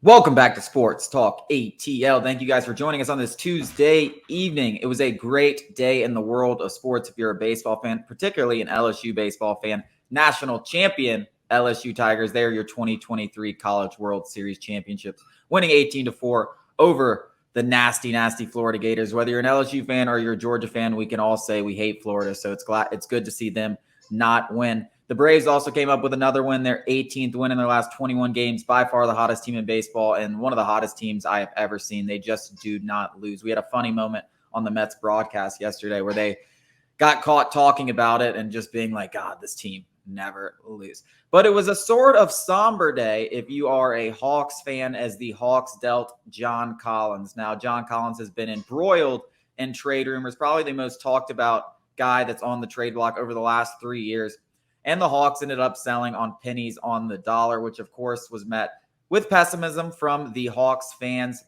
Welcome back to Sports Talk ATL. Thank you guys for joining us on this Tuesday evening. It was a great day in the world of sports if you're a baseball fan, particularly an LSU baseball fan. National champion LSU Tigers. They are your 2023 College World Series championships, winning 18-4 over the nasty Florida Gators. Whether you're an LSU fan or you're a Georgia fan, we can all say we hate Florida. So it's good to see them not win. The Braves also came up with another win, their 18th win in their last 21 games, by far the hottest team in baseball and one of the hottest teams I have ever seen. They just do not lose. We had a funny moment on the Mets broadcast yesterday where they got caught talking about it and just being like, God, this team never lose. But it was a sort of somber day if you are a Hawks fan, as the Hawks dealt John Collins. Now, John Collins has been embroiled in trade rumors, probably the most talked about guy that's on the trade block over the last 3 years. And the Hawks ended up selling on pennies on the dollar, which of course was met with pessimism from the Hawks fans.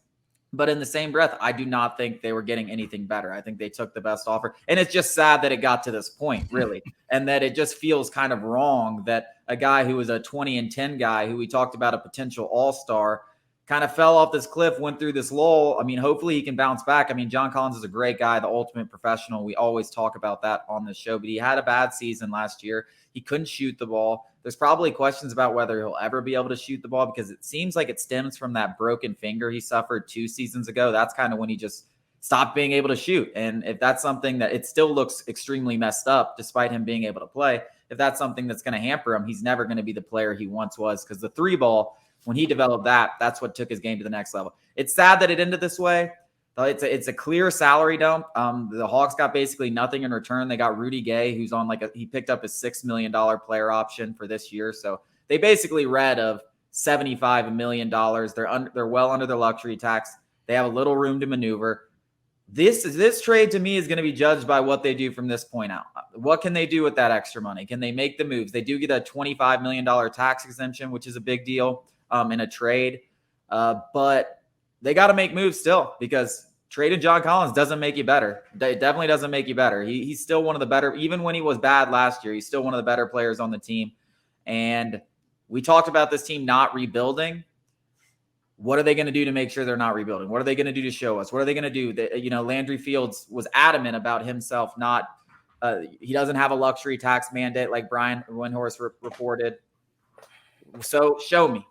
But in the same breath, I do not think they were getting anything better. I think they took the best offer. And it's just sad that it got to this point, really. And that it just feels kind of wrong that a guy who was a 20-10 guy, who we talked about a potential all-star, kind of fell off this cliff, went through this lull. I mean, hopefully he can bounce back. I mean, John Collins is a great guy, the ultimate professional. We always talk about that on this show, but he had a bad season last year. He couldn't shoot the ball. There's probably questions about whether he'll ever be able to shoot the ball because it seems like it stems from that broken finger he suffered 2 seasons ago. That's kind of when he just stopped being able to shoot. And if that's something that it still looks extremely messed up, despite him being able to play, if that's something that's going to hamper him, he's never going to be the player he once was, because the 3-ball, when he developed that, that's what took his game to the next level. It's sad that it ended this way. It's a clear salary dump. The Hawks got basically nothing in return. They got Rudy Gay, who's on he picked up a $6 million player option for this year. So they basically read of $75 million. They're well under their luxury tax. They have a little room to maneuver. This trade to me is going to be judged by what they do from this point out. What can they do with that extra money? Can they make the moves? They do get a $25 million tax exemption, which is a big deal in a trade. But they got to make moves still, because trading John Collins doesn't make you better. It definitely doesn't make you better. He's still one of the better, even when he was bad last year, he's still one of the better players on the team. And we talked about this team not rebuilding. What are they going to do to make sure they're not rebuilding? What are they going to do to show us? What are they going to do? Landry Fields was adamant about himself he doesn't have a luxury tax mandate like Brian Windhorst reported. So show me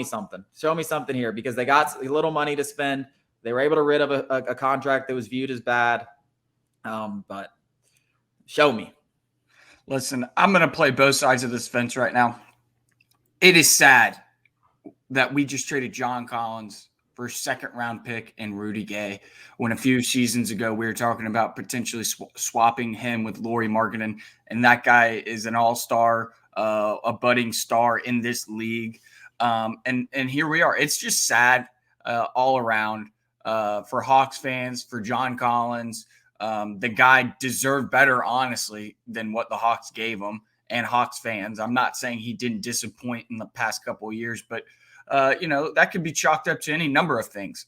something. Show me something here, because they got a little money to spend. They were able to rid of a contract that was viewed as bad. But show me. Listen, I'm going to play both sides of this fence right now. It is sad that we just traded John Collins for a second-round pick and Rudy Gay, when a few seasons ago we were talking about potentially swapping him with Lauri Markkanen, and that guy is an all-star, a budding star in this league. And here we are. It's just sad all around for Hawks fans, for John Collins. The guy deserved better, honestly, than what the Hawks gave him, and Hawks fans. I'm not saying he didn't disappoint in the past couple of years, but that could be chalked up to any number of things,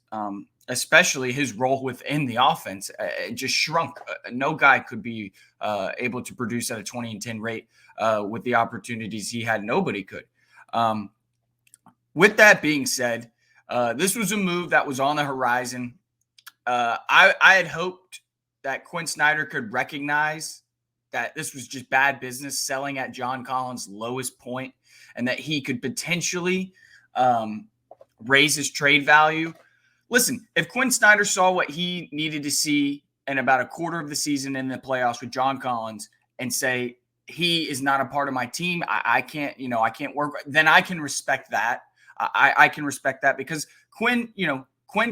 especially his role within the offense. It just shrunk. No guy could be able to produce at a 20-10 rate with the opportunities he had. Nobody could. With that being said, this was a move that was on the horizon. I had hoped that Quinn Snyder could recognize that this was just bad business, selling at John Collins' lowest point, and that he could potentially raise his trade value. Listen, if Quinn Snyder saw what he needed to see in about a quarter of the season in the playoffs with John Collins and say, he is not a part of my team, I can't work, then I can respect that. I can respect that, because Quinn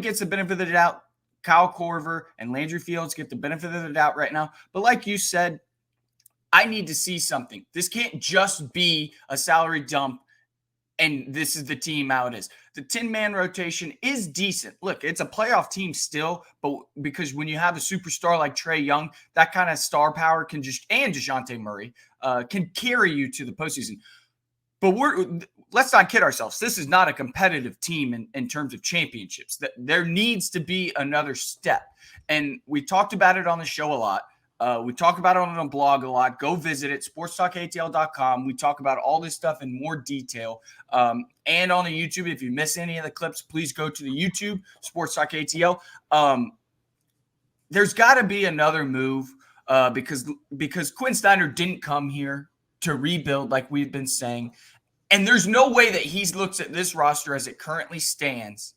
gets the benefit of the doubt. Kyle Korver and Landry Fields get the benefit of the doubt right now. But like you said, I need to see something. This can't just be a salary dump and this is the team how it is. The 10-man rotation is decent. Look, it's a playoff team still, but because when you have a superstar like Trae Young, that kind of star power and DeJounte Murray can carry you to the postseason. But let's not kid ourselves. This is not a competitive team in terms of championships. There needs to be another step. And we talked about it on the show a lot. We talk about it on the blog a lot. Go visit it, sportstalkatl.com. We talk about all this stuff in more detail. And on the YouTube, if you miss any of the clips, please go to the YouTube, Sports Talk ATL. There's got to be another move because Quinn Snyder didn't come here to rebuild like we've been saying. And there's no way that he looks at this roster as it currently stands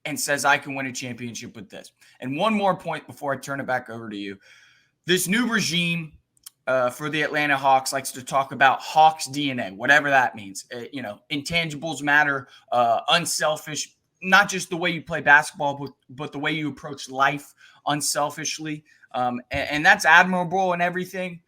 and says, I can win a championship with this. And one more point before I turn it back over to you. This new regime for the Atlanta Hawks likes to talk about Hawks DNA, whatever that means. Intangibles matter, unselfish, not just the way you play basketball, but the way you approach life unselfishly. And that's admirable and everything.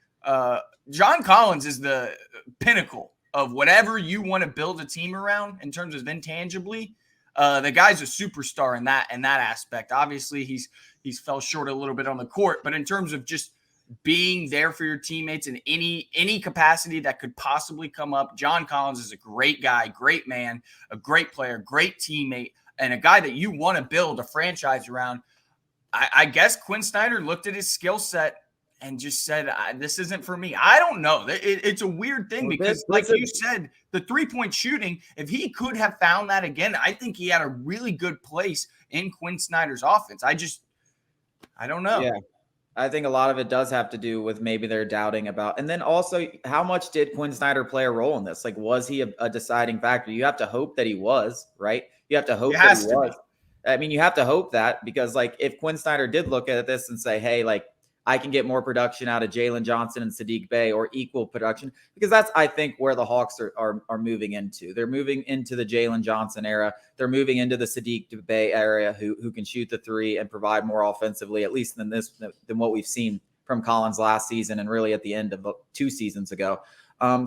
John Collins is the pinnacle of whatever you want to build a team around in terms of intangibly. The guy's a superstar in that aspect. Obviously, he's fell short a little bit on the court, but in terms of just being there for your teammates in any capacity that could possibly come up, John Collins is a great guy, great man, a great player, great teammate, and a guy that you want to build a franchise around. I guess Quinn Snyder looked at his skill set and just said, this isn't for me. I don't know. It's a weird thing because, like you said, the three-point shooting, if he could have found that again, I think he had a really good place in Quinn Snyder's offense. I don't know. Yeah. I think a lot of it does have to do with maybe they're doubting about, and then also how much did Quinn Snyder play a role in this? Like, was he a deciding factor? You have to hope that he was, right? You have to hope that he was. I mean, you have to hope that because, like, if Quinn Snyder did look at this and say, hey, like, I can get more production out of Jalen Johnson and Saddiq Bey or equal production, because that's, I think, where the Hawks are moving into. They're moving into the Jalen Johnson era. They're moving into the Saddiq Bey area who can shoot the three and provide more offensively, at least than what we've seen from Collins last season and really at the end of 2 seasons ago.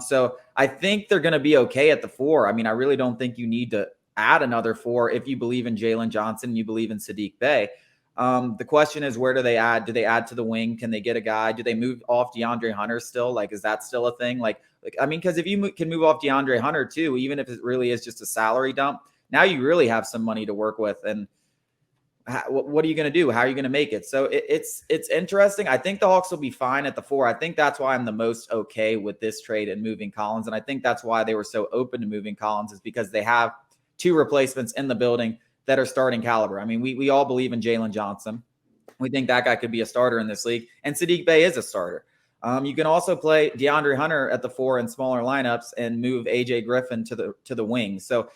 So I think they're going to be okay at the 4. I mean, I really don't think you need to add another 4 if you believe in Jalen Johnson and you believe in Saddiq Bey. The question is, where do they add? Do they add to the wing? Can they get a guy? Do they move off DeAndre Hunter still? Like, is that still a thing? Like I mean, because if you can move off DeAndre Hunter too, even if it really is just a salary dump, now you really have some money to work with. And what are you going to do? How are you going to make it? So it's interesting. I think the Hawks will be fine at the 4. I think that's why I'm the most okay with this trade and moving Collins. And I think that's why they were so open to moving Collins, is because they have 2 replacements in the building that are starting caliber. I mean, we all believe in Jalen Johnson. We think that guy could be a starter in this league. And Saddiq Bey is a starter. You can also play DeAndre Hunter at the 4 in smaller lineups and move AJ Griffin to the wing. So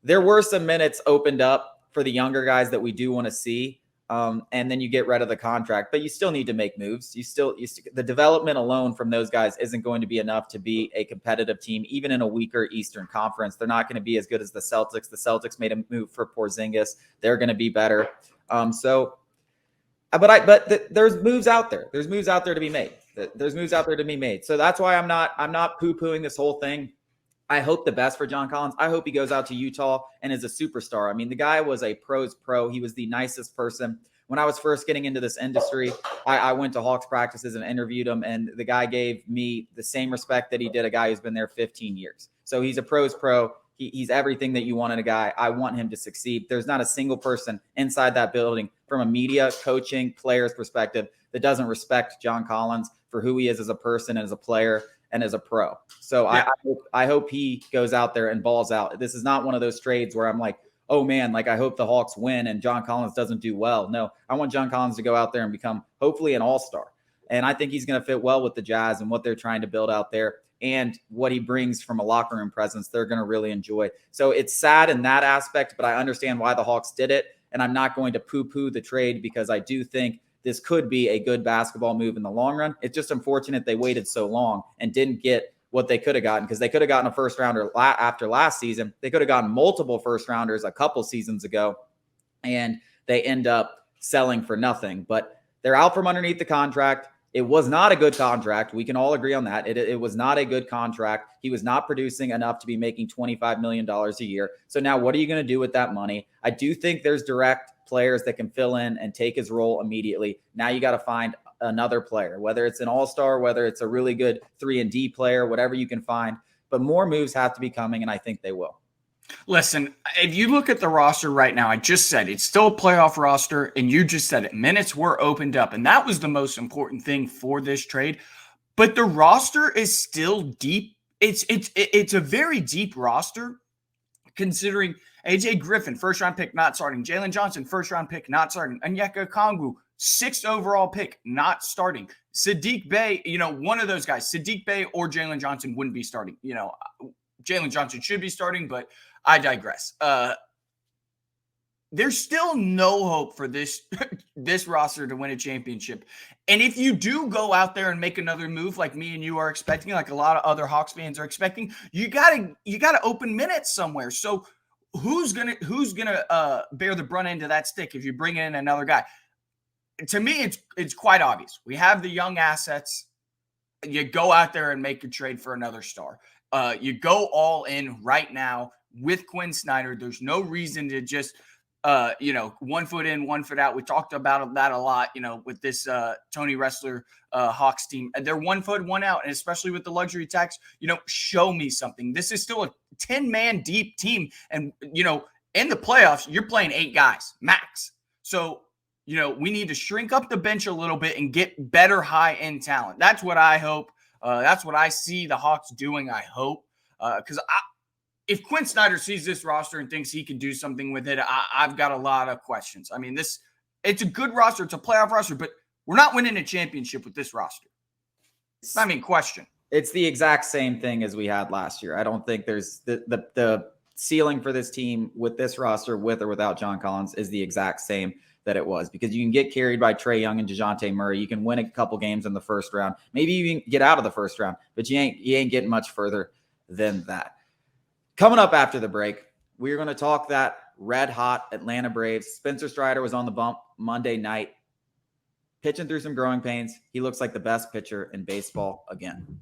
there were some minutes opened up for the younger guys that we do want to see. And then you get rid of the contract, but you still need to make moves. The development alone from those guys isn't going to be enough to be a competitive team, even in a weaker Eastern Conference. They're not going to be as good as the Celtics. The Celtics made a move for Porzingis. They're going to be better. There's moves out there. There's moves out there to be made. There's moves out there to be made. So that's why I'm not poo-pooing this whole thing. I hope the best for John Collins. I hope he goes out to Utah and is a superstar. I mean, the guy was a pro's pro. He was the nicest person. When I was first getting into this industry, I went to Hawks practices and interviewed him, and the guy gave me the same respect that he did a guy who's been there 15 years. So he's a pro's pro. He's everything that you want in a guy. I want him to succeed. There's not a single person inside that building from a media, coaching, players perspective that doesn't respect John Collins for who he is as a person and as a player and as a pro. So yeah. I hope he goes out there and balls out. This is not one of those trades where I'm like, oh man, like I hope the Hawks win and John Collins doesn't do well. No, I want John Collins to go out there and become hopefully an all-star. And I think he's going to fit well with the Jazz and what they're trying to build out there and what he brings from a locker room presence. They're going to really enjoy. So it's sad in that aspect, but I understand why the Hawks did it. And I'm not going to poo-poo the trade because I do think this could be a good basketball move in the long run. It's just unfortunate they waited so long and didn't get what they could have gotten, because they could have gotten a first rounder after last season. They could have gotten multiple first rounders a couple seasons ago, and they end up selling for nothing. But they're out from underneath the contract. It was not a good contract. We can all agree on that. It was not a good contract. He was not producing enough to be making $25 million a year. So now what are you going to do with that money? I do think there's direct players that can fill in and take his role immediately. Now you got to find another player, whether it's an all-star, whether it's a really good 3-and-D player, whatever you can find. But more moves have to be coming, and I think they will. Listen, if you look at the roster right now, I just said it's still a playoff roster, and you just said it. Minutes were opened up, and that was the most important thing for this trade. But the roster is still deep. It's a very deep roster, considering AJ Griffin, first round pick, not starting. Jalen Johnson, first round pick, not starting. Onyeka Okongwu, 6th overall pick, not starting. Sadiq Bey, one of those guys, Sadiq Bey or Jalen Johnson wouldn't be starting. Jalen Johnson should be starting, but I digress. There's still no hope for this this roster to win a championship. And if you do go out there and make another move like me and you are expecting, like a lot of other Hawks fans are expecting, you gotta open minutes somewhere. So who's gonna bear the brunt end of that stick if you bring in another guy? To me, it's quite obvious. We have the young assets. You go out there and make a trade for another star. You go all in right now with Quinn Snyder. There's no reason to just, 1 foot in, 1 foot out. We talked about that a lot, with this Tony Wrestler Hawks team. They're 1 foot, 1 out, and especially with the luxury tax, show me something. This is still a 10-man deep team. And, in the playoffs, you're playing 8 guys max. So, we need to shrink up the bench a little bit and get better high-end talent. That's what I hope. That's what I see the Hawks doing, I hope. Because if Quinn Snyder sees this roster and thinks he can do something with it, I've got a lot of questions. I mean, it's a good roster. It's a playoff roster, but we're not winning a championship with this roster. Question. It's the exact same thing as we had last year. I don't think there's the ceiling for this team with this roster, with or without John Collins, is the exact same that it was, because you can get carried by Trae Young and DeJounte Murray. You can win a couple games in the first round, maybe even get out of the first round, but you ain't getting much further than that. Coming up after the break, we're going to talk that red-hot Atlanta Braves. Spencer Strider was on the bump Monday night, pitching through some growing pains. He looks like the best pitcher in baseball again.